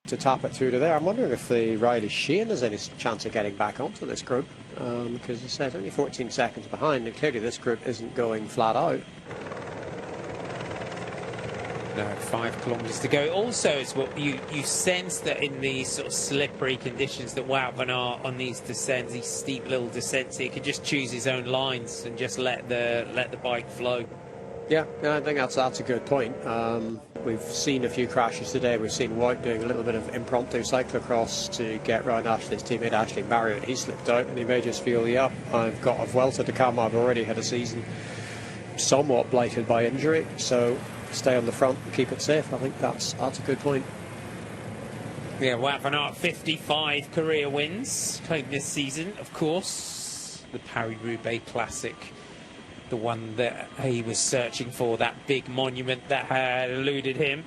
to tap it through to there. I'm wondering if the Riley Shane has any chance of getting back onto this group, because it says only 14 seconds behind, and clearly this group isn't going flat out. No, 5 kilometres to go. Also, it's what you sense that in these sort of slippery conditions that Wout van Aert on these descents, these steep little descents, he can just choose his own lines and just let the bike flow. Yeah, I think that's a good point. We've seen a few crashes today. We've seen Wout doing a little bit of impromptu cyclocross to get round Ashley's teammate Ashley Marriott. He slipped out and he may just feel, yeah, I've got a Vuelta to come. I've already had a season somewhat blighted by injury, so stay on the front and keep it safe. I think that's a good point. Yeah, Wout van Aert, 55 career wins this season, of course. The Paris-Roubaix Classic, the one that he was searching for, that big monument that had eluded him.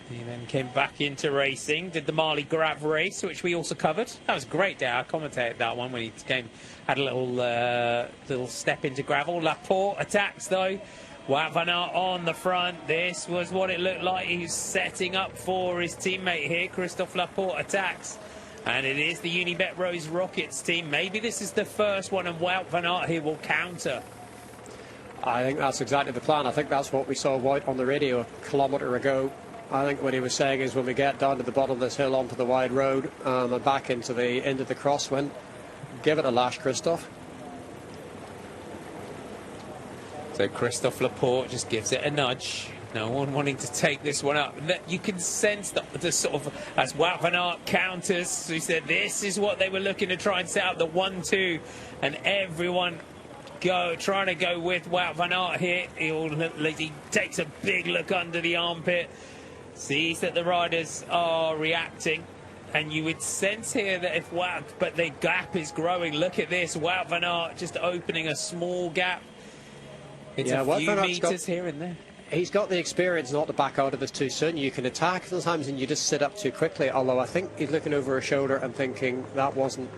He then came back into racing, did the Marley Grav race, which we also covered. That was a great day. I commentated that one when he had a little step into gravel. Laporte attacks though. Wout van Aert on the front. This was what it looked like. He was setting up for his teammate here. Christophe Laporte attacks. And it is the Unibet Rose Rockets team. Maybe this is the first one, and Wout van Aert here will counter. I think that's exactly the plan. I think that's what we saw Wout on the radio a kilometre ago. I think what he was saying is when we get down to the bottom of this hill onto the wide road and back into the end of the crosswind, give it a lash, Christophe. So Christophe Laporte just gives it a nudge. No one wanting to take this one up. You can sense the sort of, as Wout van Aert counters, he said this is what they were looking to try and set up, the 1-2, and everyone trying to go with Wout van Aert here. He takes a big look under the armpit, sees that the riders are reacting, and you would sense here that if Wout, but the gap is growing. Look at this, Wout van Aert just opening a small gap. It's a few meters here and there. He's got the experience not to back out of this too soon. You can attack sometimes and you just sit up too quickly, although I think he's looking over his shoulder and thinking that wasn't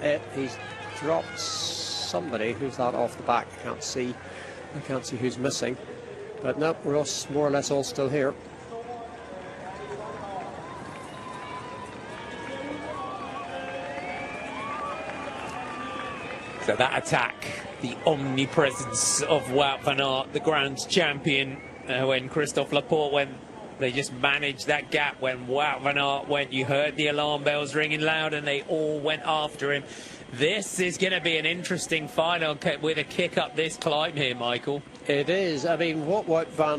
it. He's dropped somebody. Who's that off the back? I can't see who's missing, but no, we're all more or less all still here. So that attack, the omnipresence of Wout van Aert, the Grand Champion, when Christophe Laporte went, they just managed that gap. When Wout van Aert went, you heard the alarm bells ringing loud and they all went after him. This is going to be an interesting final with a kick up this climb here, Michael. It is. I mean,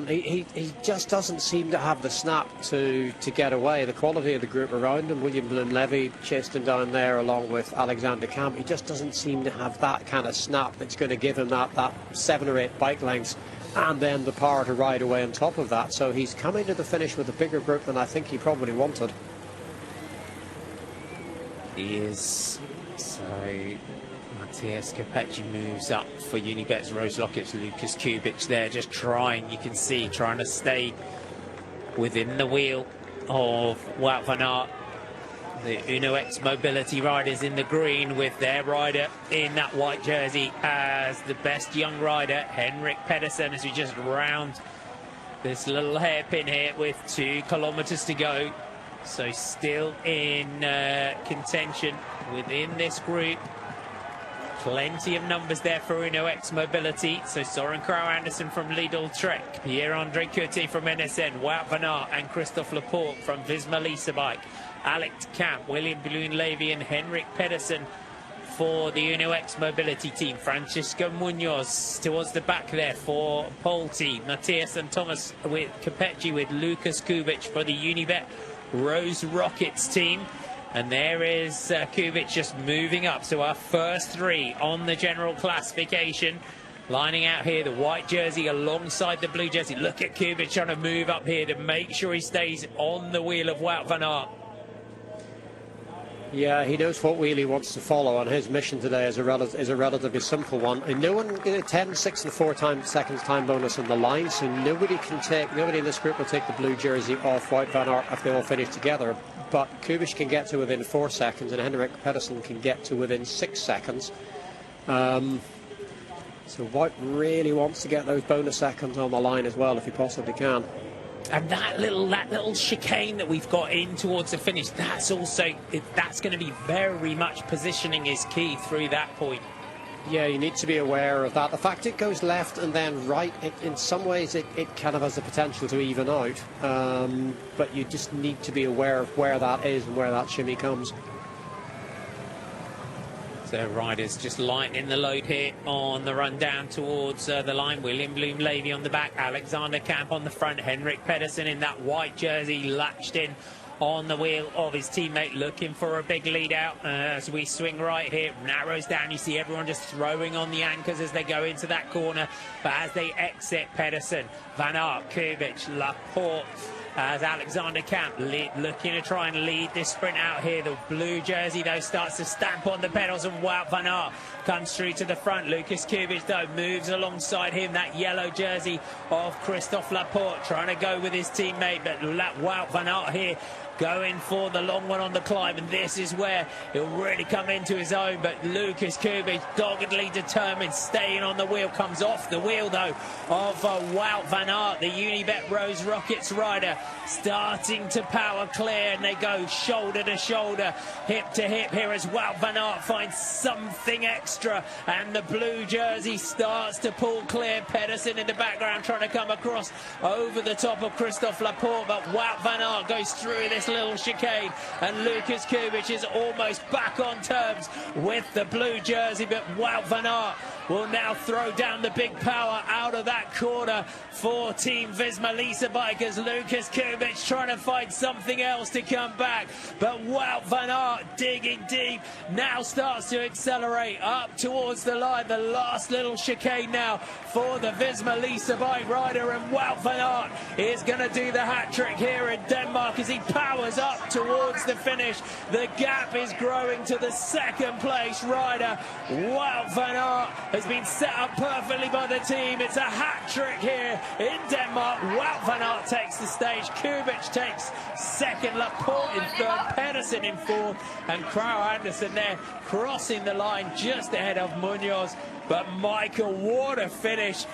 he just doesn't seem to have the snap to get away. The quality of the group around him, William Bloom-Levy chased him down there along with Alexander Camp. He just doesn't seem to have that kind of snap that's going to give him that 7 or 8 bike lengths and then the power to ride away on top of that. So he's coming to the finish with a bigger group than I think he probably wanted. He is. So Matthias Capecchi moves up for Unibet's Rose Rockets. Lukas Kubis there just trying to stay within the wheel of Wout van Aert. The Uno X Mobility riders in the green with their rider in that white jersey as the best young rider, Henrik Pedersen, as we just round this little hairpin here with 2 kilometers to go. So still in contention within this group. Plenty of numbers there for Uno X Mobility. So Soren Kragh Andersen from Lidl Trek, Pierre-Andre Coetet from NSN, Wout van Aert and Christophe Laporte from Visma Lease-a-Bike, Alex Camp, William Bloom-Levy and Henrik Pedersen for the Uno X Mobility team. Francisco Munoz towards the back there for Pole team. Matthias and Thomas with Capecchi with Lukas Kubis for the Unibet Rose Rockets team. And there is Kubis just moving up. So our first 3 on the general classification. Lining out here, the white jersey alongside the blue jersey. Look at Kubis trying to move up here to make sure he stays on the wheel of Wout van Aert. Yeah, he knows what wheel he wants to follow, and his mission today is a relatively simple one. And no one 10, 6 and 4 seconds time bonus on the line, so nobody in this group will take the blue jersey off Wout van Aert if they all finish together. But Kubis can get to within 4 seconds, and Henrik Pedersen can get to within 6 seconds. So Wout really wants to get those bonus seconds on the line as well, if he possibly can. And that little chicane that we've got in towards the finish, that's going to be very much positioning is key through that point. Yeah, you need to be aware of that. The fact it goes left and then right, in some ways it kind of has the potential to even out. But you just need to be aware of where that is and where that shimmy comes. So riders just lightening the load here on the run down towards the line. William Bloom-Levy on the back, Alexander Kamp on the front, Henrik Pedersen in that white jersey latched in on the wheel of his teammate, looking for a big lead out as we swing right here. Narrows down, you see everyone just throwing on the anchors as they go into that corner, but as they exit, Pedersen, Van Aert, Kubis, Laporte, as Alexander Kamp looking to try and lead this sprint out here. The blue jersey though starts to stamp on the pedals, and Wout van Aert comes through to the front. Lukas Kubis though moves alongside him, that yellow jersey of Christophe Laporte, trying to go with his teammate, but Wout van Aert here going for the long one on the climb, and this is where he'll really come into his own. But Lukas Kubis doggedly determined, staying on the wheel, comes off the wheel though of Wout van Aert, the Unibet Rose Rockets rider, starting to power clear, and they go shoulder to shoulder, hip to hip here as Wout van Aert finds something extra, and the blue jersey starts to pull clear. Pedersen in the background trying to come across over the top of Christophe Laporte, but Wout van Aert goes through this little chicane, and Lukas Kubis is almost back on terms with the blue jersey, but Wout van Aert will now throw down the big power out of that corner for Team Visma Lease-a-Bike, as Lukas Kubis trying to find something else to come back, but Wout van Aert digging deep, now starts to accelerate up towards the line. The last little chicane now for the Visma Lease-a-Bike rider, and Wout van Aert is going to do the hat-trick here in Denmark as he powers up towards the finish. The gap is growing to the second place rider. Wout van Aert has been set up perfectly by the team. It's a hat-trick here in Denmark. Wout van Aert takes the stage, Kubis takes second, Laporte in third, Pedersen in fourth, and Krauj Andersen there crossing the line just ahead of Munoz. But Michael, what a finish.